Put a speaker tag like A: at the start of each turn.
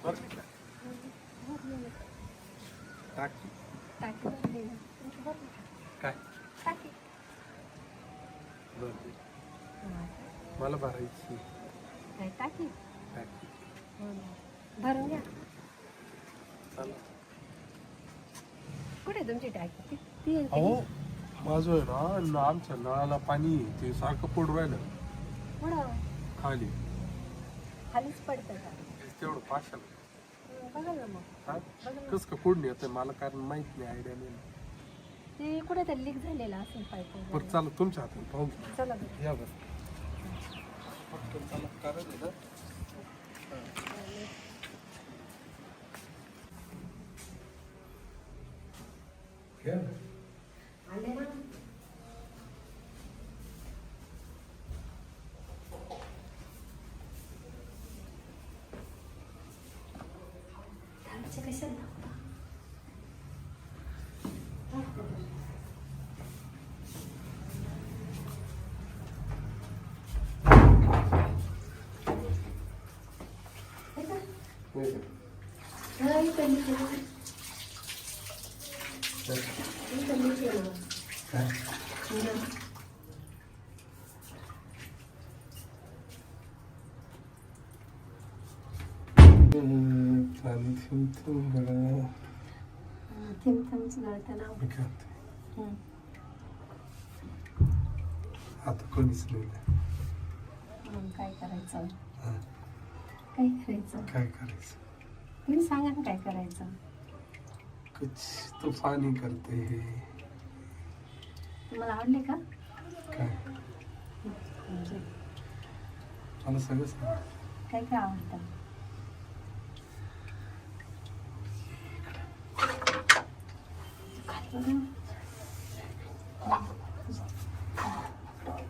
A: भरली का? टाकी
B: टाकी भरली ना तुमची भरली का?
A: काय
B: टाकी
A: भरली मला भरायची
B: काय टाकी
A: टाकी
B: भरून घ्या.
A: चला
B: कुठे आहे तुमची टाकी ती आहे
A: अहो माझं आहे ना आमच्या नळाला पाणी आहे, ते सारखं पडून राहिलं
B: पुढं
A: खाली
B: खालीच पडतं का
A: तेवढं पाशाल
B: बघा ना मग
A: हा कसं का पुढून येतं मला कारण माहित नाही आयडिया नाही
B: ते कुठेतरी लीक झालेलं असेल पाईप
A: बरं चला तुमच्या हातात पाहू
B: चला बरं.
A: या बरं पटकन चला कारण आहे ना घ्या.
B: आले ना आमचे कशाला
A: नाही का?
B: नाही कमी
A: काय? पाणी थेंब बघा
B: थेंब थेंबच गळताना
A: मी काय म्हणते, आता कोणीच नाही
B: काय करायचं
A: हा,
B: काय करायचं
A: काय करायचं
B: तुम्ही सांगा ना काय करायचं
A: कुछ तूफानी करते है
B: तुम्हाला आवडले का
A: काय
B: म्हणजे
A: मला सगळं सांग
B: काय काय आवडतं खाली बघा.